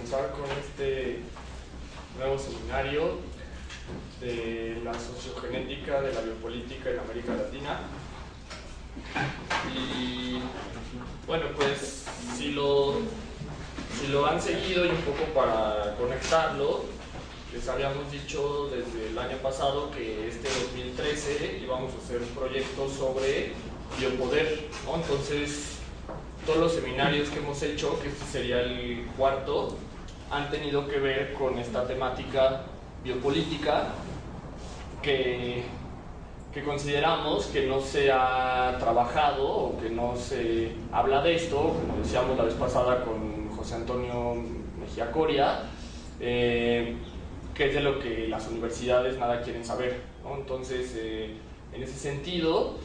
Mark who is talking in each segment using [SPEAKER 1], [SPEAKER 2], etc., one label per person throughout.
[SPEAKER 1] comenzar con este nuevo seminario de la sociogenética de la biopolítica en América Latina. Y bueno, pues si lo han seguido, y un poco para conectarlo, les habíamos dicho desde el año pasado que este 2013 íbamos a hacer un proyecto sobre biopoder, ¿no? Entonces todos los seminarios que hemos hecho, que este sería el cuarto, han tenido que ver con esta temática biopolítica que consideramos que no se ha trabajado o que no se habla de esto, como decíamos la vez pasada con José Antonio Mejía Coria, que es de lo que las universidades nada quieren saber, ¿no? Entonces, en ese sentido,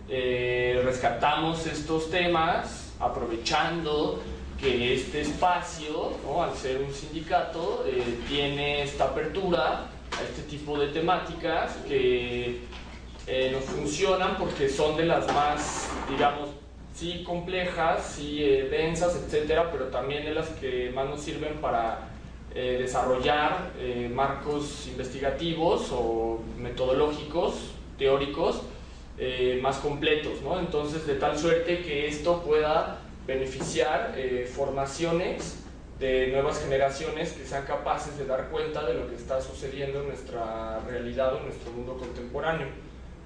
[SPEAKER 1] rescatamos estos temas aprovechando que este espacio, ¿no?, al ser un sindicato, tiene esta apertura a este tipo de temáticas que nos funcionan porque son de las más, digamos, sí complejas, sí densas, etcétera, pero también de las que más nos sirven para desarrollar marcos investigativos o metodológicos, teóricos, más completos, ¿no? Entonces, de tal suerte que esto pueda beneficiar formaciones de nuevas generaciones que sean capaces de dar cuenta de lo que está sucediendo en nuestra realidad o en nuestro mundo contemporáneo,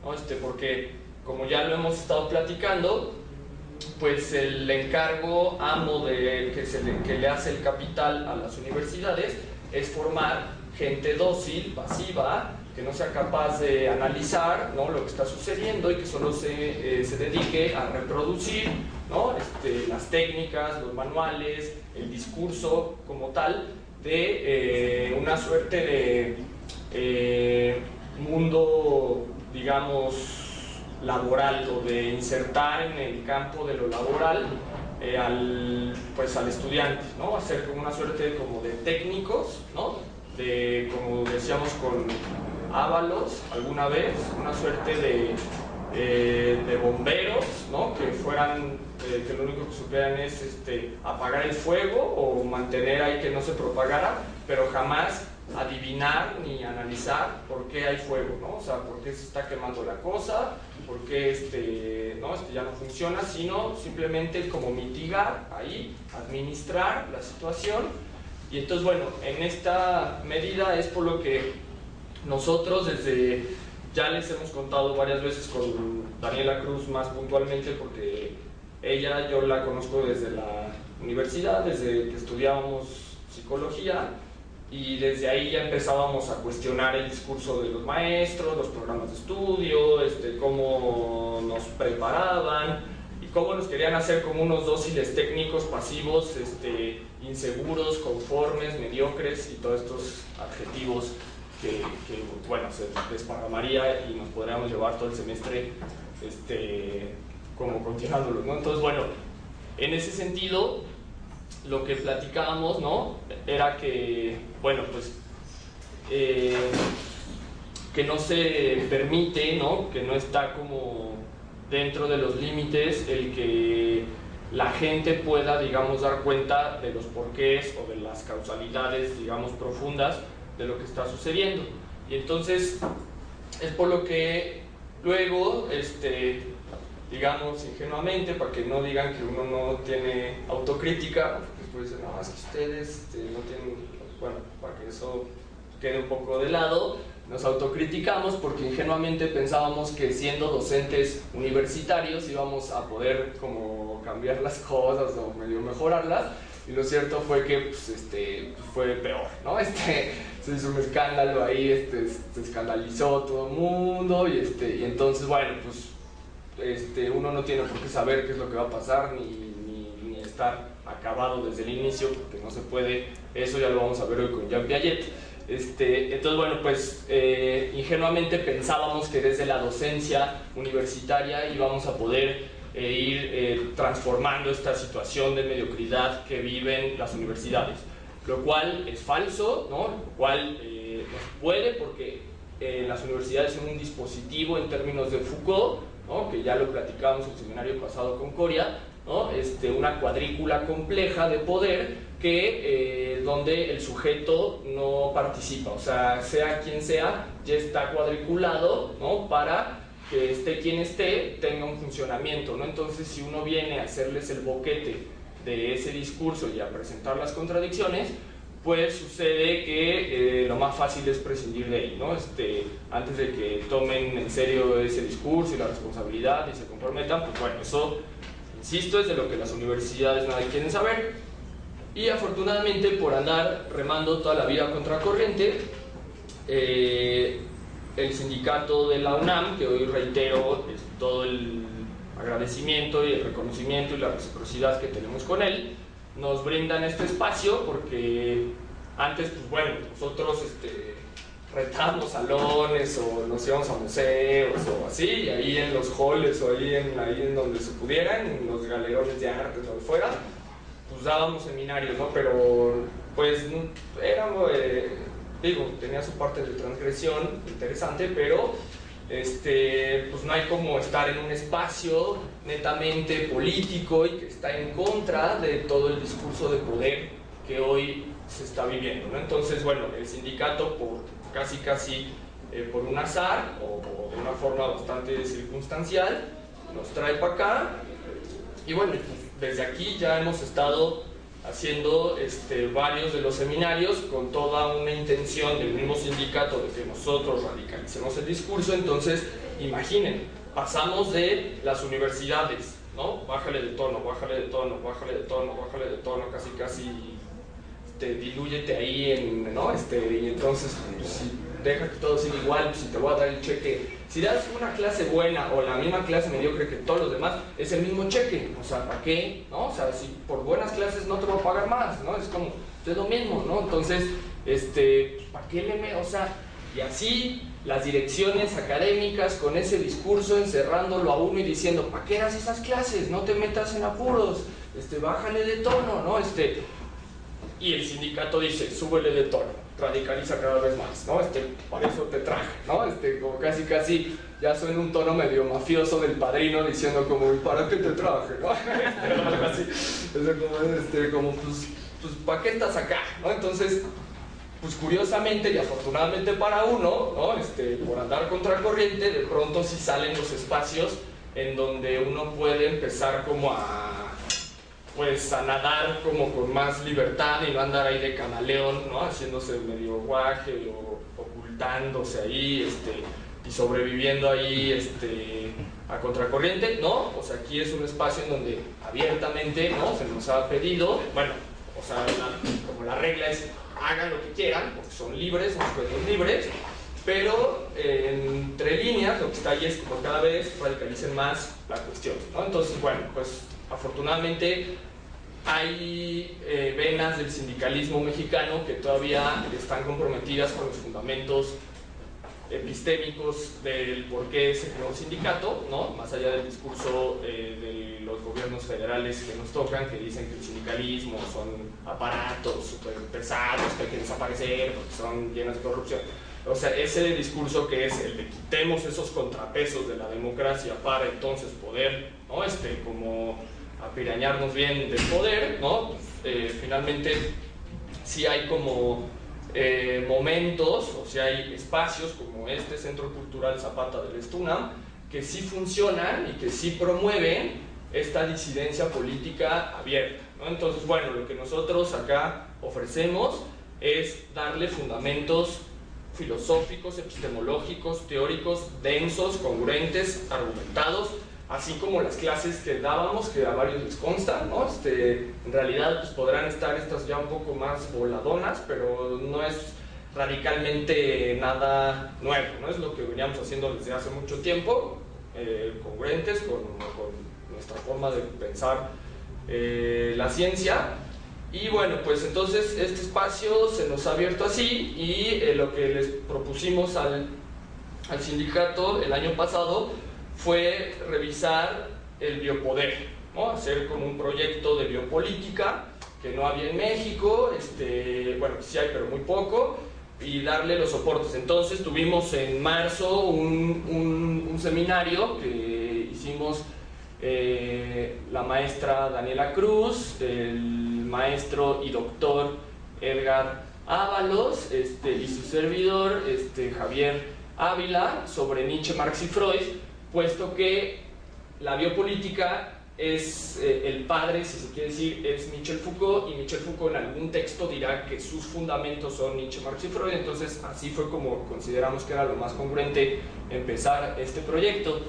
[SPEAKER 1] ¿no? Porque, como ya lo hemos estado platicando, pues el encargo amo que le hace el capital a las universidades es formar gente dócil, pasiva, que no sea capaz de analizar, ¿no?, lo que está sucediendo y que solo se dedique a reproducir, ¿no?, las técnicas, los manuales, el discurso como tal de una suerte de mundo, digamos, laboral, o de insertar en el campo de lo laboral al estudiante, ¿no? Hacer como una suerte como de técnicos, ¿no?, como decíamos con Ábalos alguna vez, una suerte de bomberos, ¿no?, que fueran, que lo único que supieran es apagar el fuego o mantener ahí que no se propagara, pero jamás adivinar ni analizar por qué hay fuego, ¿no? O sea, por qué se está quemando la cosa, por qué ya no funciona, sino simplemente como mitigar ahí, administrar la situación. Y entonces, bueno, en esta medida es por lo que nosotros ya les hemos contado varias veces con Daniela Cruz más puntualmente, porque ella yo la conozco desde la universidad, desde que estudiábamos psicología, y desde ahí ya empezábamos a cuestionar el discurso de los maestros, los programas de estudio, cómo nos preparaban y cómo nos querían hacer como unos dóciles técnicos, pasivos, inseguros, conformes, mediocres y todos estos adjetivos que bueno, se desparramaría y nos podríamos llevar todo el semestre como continuándolos, ¿no? Entonces, bueno, en ese sentido, lo que platicábamos, ¿no?, era que, bueno, pues que no se permite, ¿no?, que no está como dentro de los límites el que la gente pueda, digamos, dar cuenta de los porqués o de las causalidades, digamos, profundas de lo que está sucediendo. Y entonces es por lo que luego, digamos, ingenuamente, para que no digan que uno no tiene autocrítica, porque después dicen, no, es que ustedes no tienen, bueno, para que eso quede un poco de lado, nos autocriticamos porque ingenuamente pensábamos que siendo docentes universitarios íbamos a poder como cambiar las cosas o medio mejorarlas, y lo cierto fue que pues, fue peor, ¿no? Se hizo un escándalo ahí, se escandalizó todo el mundo, y entonces, bueno, pues uno no tiene por qué saber qué es lo que va a pasar ni estar acabado desde el inicio, porque no se puede. Eso ya lo vamos a ver hoy con Jean Piaget. Entonces, bueno, pues ingenuamente pensábamos que desde la docencia universitaria íbamos a poder ir transformando esta situación de mediocridad que viven las universidades, lo cual es falso, ¿no? Lo cual no se puede, porque las universidades son un dispositivo en términos de Foucault, ¿no?, que ya lo platicábamos en el seminario pasado con Coria, ¿no? Una cuadrícula compleja de poder que, donde el sujeto no participa, o sea quien sea, ya está cuadriculado, ¿no? Para que esté quien esté, tenga un funcionamiento, ¿no? Entonces, si uno viene a hacerles el boquete de ese discurso y a presentar las contradicciones, pues sucede que lo más fácil es prescindir de él, ¿no? Antes de que tomen en serio ese discurso y la responsabilidad y se comprometan, pues bueno, eso, insisto, es de lo que las universidades nadie quieren saber. Y afortunadamente, por andar remando toda la vida contracorriente, el sindicato de la UNAM, que hoy reitero todo el agradecimiento y el reconocimiento y la reciprocidad que tenemos con él, nos brindan este espacio porque antes, pues bueno, nosotros rentábamos salones o nos íbamos a museos o así, y ahí en los halls o ahí en donde se pudieran, en los galerones de arte o donde fuera, pues dábamos seminarios, ¿no? Pero pues éramos, tenía su parte de transgresión interesante, pero pues no hay como estar en un espacio netamente político y que está en contra de todo el discurso de poder que hoy se está viviendo, ¿no? Entonces, bueno, el sindicato casi por un azar o de una forma bastante circunstancial nos trae para acá, y bueno, pues desde aquí ya hemos estado haciendo varios de los seminarios con toda una intención del mismo sindicato de que nosotros radicalicemos el discurso. Entonces, imaginen, pasamos de las universidades, ¿no? Bájale de tono, bájale de tono, bájale de tono, bájale de tono, casi dilúyete ahí, ¿no? Y entonces, pues, si deja que todo siga igual, si te voy a dar el cheque, si das una clase buena o la misma clase mediocre que todos los demás, es el mismo cheque, o sea, ¿para qué? ¿No? O sea, si por buenas clases no te voy a pagar más, ¿no? Es como, es lo mismo, ¿no? Entonces, ¿para qué o sea, y así las direcciones académicas con ese discurso encerrándolo a uno y diciendo, ¿para qué das esas clases? No te metas en apuros, bájale de tono, ¿no? Y el sindicato dice, súbele de tono, radicaliza cada vez más, ¿no? Para eso te traje, ¿no? Como casi ya suena un tono medio mafioso del Padrino diciendo como, ¿para qué te traje? ¿No? Algo así, como, pues, ¿para qué estás acá? ¿No? Entonces, pues curiosamente y afortunadamente para uno, ¿no? Por andar contracorriente, de pronto sí salen los espacios en donde uno puede empezar como a nadar como con más libertad y no andar ahí de camaleón, ¿no? Haciéndose medio guaje o ocultándose ahí, y sobreviviendo ahí, a contracorriente, ¿no? O sea, aquí es un espacio en donde abiertamente, ¿no? Se nos ha pedido, bueno, o sea, como la regla es, hagan lo que quieran, porque son libres, son sujetos libres, pero entre líneas lo que está ahí es como cada vez radicalicen más la cuestión, ¿no? Entonces, bueno, pues afortunadamente hay venas del sindicalismo mexicano que todavía están comprometidas con los fundamentos epistémicos del por qué se creó un sindicato, ¿no? Más allá del discurso de los gobiernos federales que nos tocan, que dicen que el sindicalismo son aparatos súper pesados que hay que desaparecer porque son llenos de corrupción. O sea, ese discurso que es el de quitemos esos contrapesos de la democracia para entonces poder, ¿no? Como apirañarnos bien del poder, ¿no? Finalmente sí hay como momentos, o sea, hay espacios como este Centro Cultural Zapata del Estunam que sí funcionan y que sí promueven esta disidencia política abierta, ¿no? Entonces, bueno, lo que nosotros acá ofrecemos es darle fundamentos filosóficos, epistemológicos, teóricos, densos, congruentes, argumentados, así como las clases que dábamos, que a varios les consta, ¿no? En realidad pues, podrán estar estas ya un poco más voladonas, pero no es radicalmente nada nuevo, ¿no? Es lo que veníamos haciendo desde hace mucho tiempo, congruentes con nuestra forma de pensar la ciencia. Y bueno, pues entonces este espacio se nos ha abierto así y lo que les propusimos al sindicato el año pasado fue revisar el biopoder, ¿no? Hacer como un proyecto de biopolítica que no había en México, bueno, sí hay pero muy poco, y darle los soportes. Entonces tuvimos en marzo un seminario que hicimos la maestra Daniela Cruz, el maestro y doctor Edgar Ábalos, y su servidor, Javier Ávila, sobre Nietzsche, Marx y Freud, puesto que la biopolítica es el padre, si se quiere decir, es Michel Foucault, y Michel Foucault en algún texto dirá que sus fundamentos son Nietzsche, Marx y Freud. Entonces así fue como consideramos que era lo más congruente empezar este proyecto.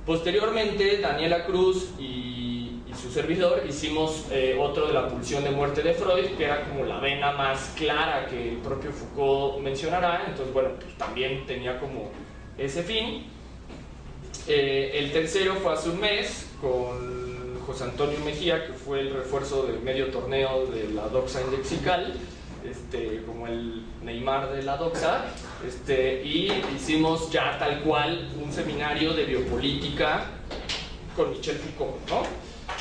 [SPEAKER 1] Posteriormente, Daniela Cruz y su servidor hicimos otro de la pulsión de muerte de Freud, que era como la vena más clara que el propio Foucault mencionará. Entonces, bueno, pues también tenía como ese fin. El tercero fue hace un mes con José Antonio Mejía, que fue el refuerzo del medio torneo de la doxa indexical, como el Neymar de la doxa, y hicimos ya tal cual un seminario de biopolítica con Michel Foucault, ¿no?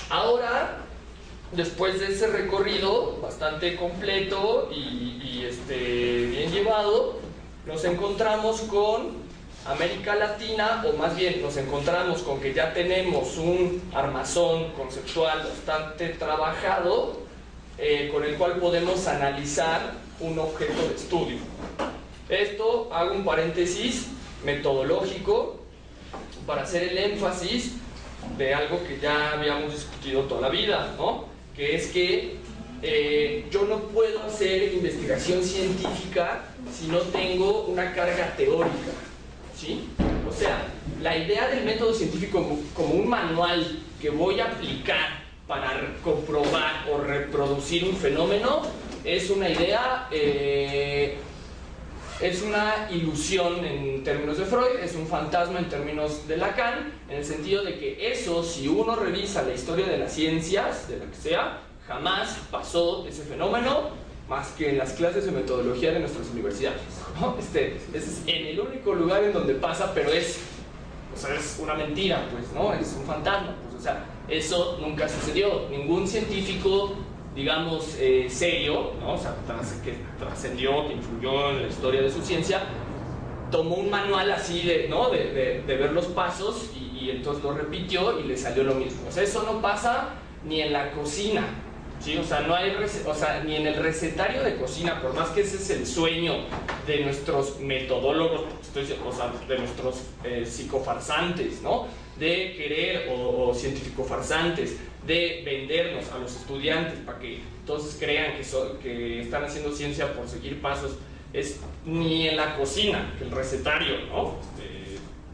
[SPEAKER 1] Ahora, después de ese recorrido bastante completo y bien llevado, nos encontramos con América Latina, o más bien nos encontramos con que ya tenemos un armazón conceptual bastante trabajado, con el cual podemos analizar un objeto de estudio. Esto, hago un paréntesis metodológico para hacer el énfasis de algo que ya habíamos discutido toda la vida, ¿no? Que es que yo no puedo hacer investigación científica si no tengo una carga teórica, ¿sí? O sea, la idea del método científico como un manual que voy a aplicar para comprobar o reproducir un fenómeno es una idea, es una ilusión en términos de Freud, es un fantasma en términos de Lacan, en el sentido de que eso, si uno revisa la historia de las ciencias, de la que sea, jamás pasó ese fenómeno más que en las clases de metodología de nuestras universidades, ¿no? Es en el único lugar en donde pasa, pero es una mentira, pues, ¿no? Es un fantasma, pues, o sea, eso nunca sucedió. Ningún científico, digamos, serio, ¿no? O sea, que trascendió, que influyó en la historia de su ciencia, tomó un manual así de ver los pasos y entonces lo repitió y le salió lo mismo. O sea, eso no pasa ni en la cocina, ¿sí? O sea, no hay ni en el recetario de cocina, por más que ese es el sueño de nuestros metodólogos, o sea, de nuestros psicofarsantes, ¿no? De querer, o científico-farsantes, de vendernos a los estudiantes para que entonces crean que están haciendo ciencia por seguir pasos. Es ni en la cocina, que el recetario, ¿no?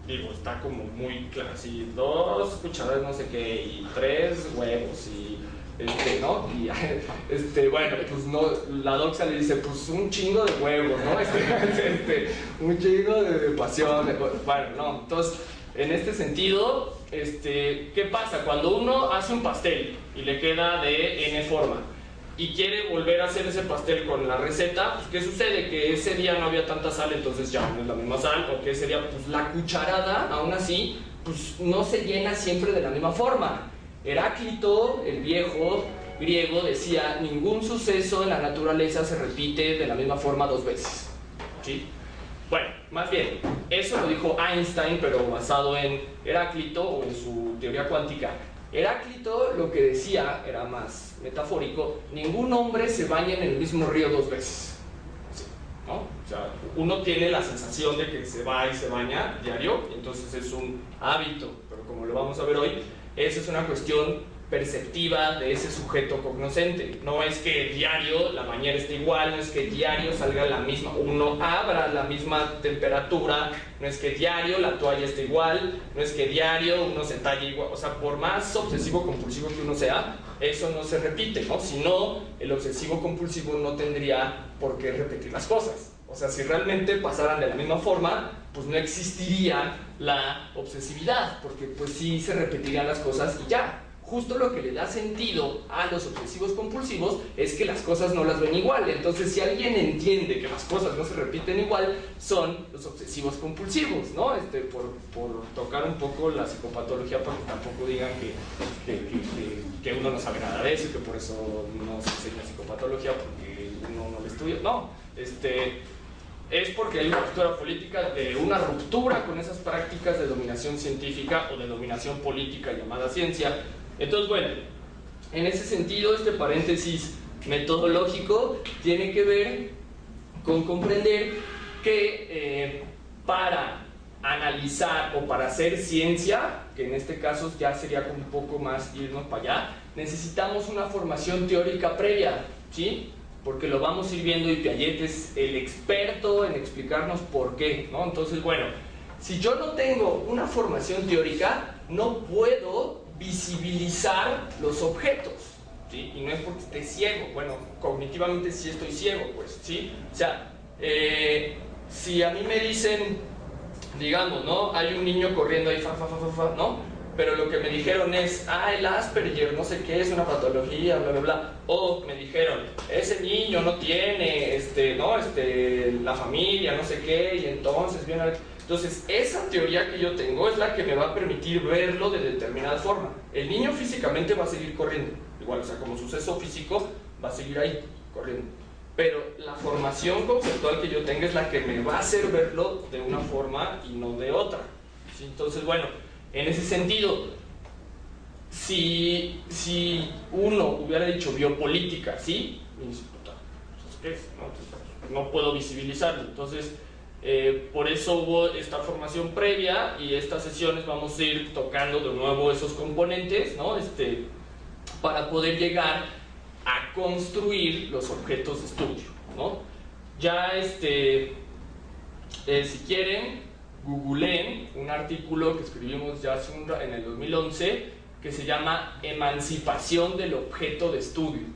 [SPEAKER 1] Digo, está como muy claro, así, 2 cucharadas no sé qué, y 3 huevos, y ¿no? Y bueno, pues no, la doxa le dice, pues un chingo de huevos, ¿no? Un chingo de pasión, bueno, no, entonces, en este sentido, ¿qué pasa? Cuando uno hace un pastel y le queda de N forma y quiere volver a hacer ese pastel con la receta, pues ¿qué sucede? Que ese día no había tanta sal, entonces ya no es la misma sal, o que ese día, pues la cucharada, aún así, pues no se llena siempre de la misma forma. Heráclito, el viejo griego, decía, ningún suceso en la naturaleza se repite de la misma forma 2 veces, ¿sí? Bueno, más bien, eso lo dijo Einstein, pero basado en Heráclito o en su teoría cuántica. Heráclito lo que decía era más metafórico: ningún hombre se baña en el mismo río 2 veces, ¿sí? ¿No? O sea, uno tiene la sensación de que se va y se baña diario, y entonces es un hábito, pero como lo vamos a ver hoy, esa es una cuestión perceptiva de ese sujeto cognoscente. No es que diario la bañera esté igual, no es que diario salga la misma, uno abra la misma temperatura, no es que diario la toalla esté igual, no es que diario uno se talle igual. O sea, por más obsesivo compulsivo que uno sea, eso no se repite, ¿no? Si no, el obsesivo compulsivo no tendría por qué repetir las cosas. O sea, si realmente pasaran de la misma forma, pues no existiría la obsesividad, porque pues sí se repetirían las cosas y ya. Justo lo que le da sentido a los obsesivos compulsivos es que las cosas no las ven igual. Entonces, si alguien entiende que las cosas no se repiten igual, son los obsesivos compulsivos, ¿no? Por tocar un poco la psicopatología, para que tampoco digan que uno no sabe nada de eso y que por eso no se enseña psicopatología porque uno no lo estudia. No, es porque hay una postura política de una ruptura con esas prácticas de dominación científica o de dominación política llamada ciencia. Entonces, bueno, en ese sentido, este paréntesis metodológico tiene que ver con comprender que para analizar o para hacer ciencia, que en este caso ya sería como un poco más irnos para allá, necesitamos una formación teórica previa, ¿sí? Porque lo vamos a ir viendo y Piaget es el experto en explicarnos por qué, ¿no? Entonces, bueno, si yo no tengo una formación teórica, no puedo visibilizar los objetos, ¿sí? Y no es porque esté ciego, bueno, cognitivamente sí estoy ciego, pues, ¿sí? O sea, si a mí me dicen, digamos, ¿no? Hay un niño corriendo ahí, ¿no? Pero lo que me dijeron es, el Asperger, no sé qué, es una patología, bla, bla, bla. O me dijeron, ese niño no tiene, la familia, no sé qué, y entonces viene... Entonces, esa teoría que yo tengo es la que me va a permitir verlo de determinada forma. El niño físicamente va a seguir corriendo, igual, o sea, como suceso físico, va a seguir ahí, corriendo. Pero la formación conceptual que yo tenga es la que me va a hacer verlo de una forma y no de otra, ¿sí? Entonces, bueno, en ese sentido, si uno hubiera dicho biopolítica, ¿sí? Y dice, puta, ¿qué es? No puedo visibilizarlo. Entonces, por eso hubo esta formación previa y estas sesiones vamos a ir tocando de nuevo esos componentes, ¿no? Para poder llegar a construir los objetos de estudio, ¿no? Ya, si quieren, googleen un artículo que escribimos ya en el 2011 que se llama Emancipación del objeto de estudio,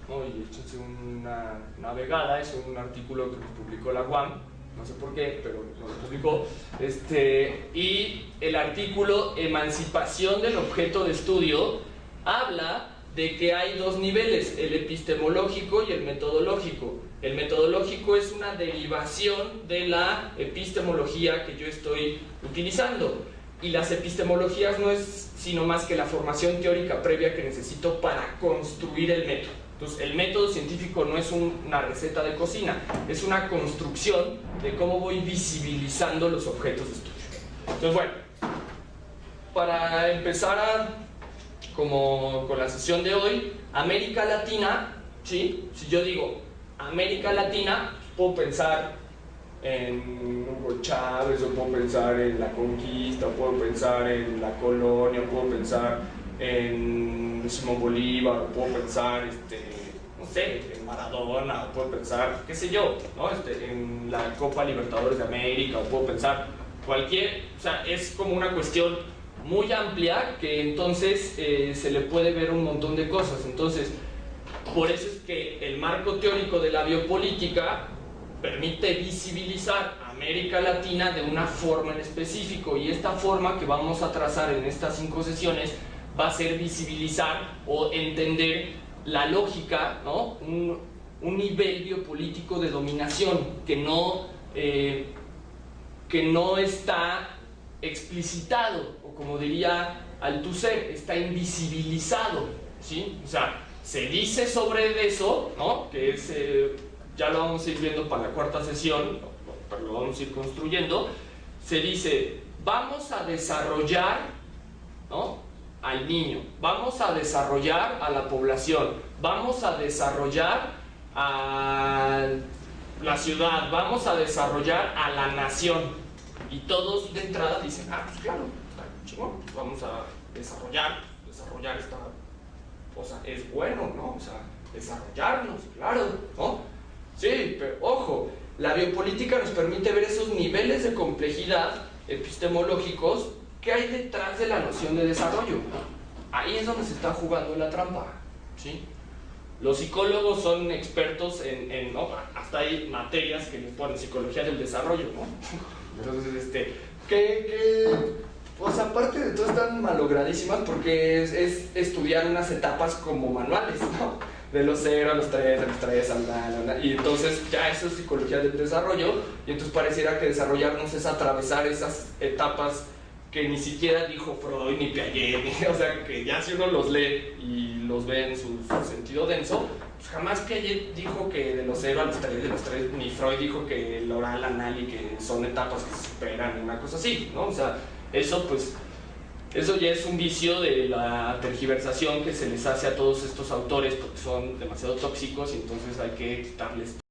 [SPEAKER 1] ¿no? Y échense una navegada, es un artículo que publicó la UAM, no sé por qué, pero lo publicó, y el artículo Emancipación del objeto de estudio habla de que hay dos niveles, el epistemológico y el metodológico. El metodológico es una derivación de la epistemología que yo estoy utilizando, y las epistemologías no es sino más que la formación teórica previa que necesito para construir el método. Entonces, el método científico no es una receta de cocina, es una construcción de cómo voy visibilizando los objetos de estudio. Entonces, bueno, para empezar con la sesión de hoy, América Latina, ¿sí? Si yo digo América Latina, puedo pensar en Hugo Chávez, o puedo pensar en la conquista, o puedo pensar en la colonia, o puedo pensar en Simón Bolívar, o puedo pensar, no sé, en Maradona, o puedo pensar, qué sé yo, ¿no? En la Copa Libertadores de América, o puedo pensar cualquier, o sea, es como una cuestión muy amplia que entonces se le puede ver un montón de cosas. Entonces, por eso es que el marco teórico de la biopolítica permite visibilizar a América Latina de una forma en específico, y esta forma que vamos a trazar en estas 5 sesiones va a ser visibilizar o entender la lógica, ¿no? Un nivel biopolítico de dominación que no está explicitado, o como diría Althusser, está invisibilizado, ¿sí? O sea, se dice sobre eso, ¿no? Que es, ya lo vamos a ir viendo para la 4ª sesión, pero lo vamos a ir construyendo. Se dice, vamos a desarrollar, ¿no?, al niño, vamos a desarrollar a la población, vamos a desarrollar a la ciudad, vamos a desarrollar a la nación. Y todos de entrada dicen, pues claro, está chingón, vamos a desarrollar esta cosa, es bueno, ¿no? O sea, desarrollarnos, claro, ¿no? Sí, pero ojo, la biopolítica nos permite ver esos niveles de complejidad epistemológicos que hay detrás de la noción de desarrollo. Ahí es donde se está jugando la trampa, ¿sí? Los psicólogos son expertos ¿no? Hasta hay materias que les ponen psicología del desarrollo, ¿no? Entonces, pues aparte de todo están malogradísimas porque es estudiar unas etapas como manuales, ¿no? De los 0 a los 3, de los 3 al... Y entonces ya eso es psicología del desarrollo, y entonces pareciera que desarrollarnos es atravesar esas etapas que ni siquiera dijo Freud ni Piaget, o sea, que ya si uno los lee y los ve en su sentido denso, pues jamás Piaget dijo que de los 0 a los 3, de los 3, ni Freud dijo que el oral, anal y que son etapas que se superan, una cosa así, ¿no? O sea, eso pues, eso ya es un vicio de la tergiversación que se les hace a todos estos autores porque son demasiado tóxicos y entonces hay que quitarles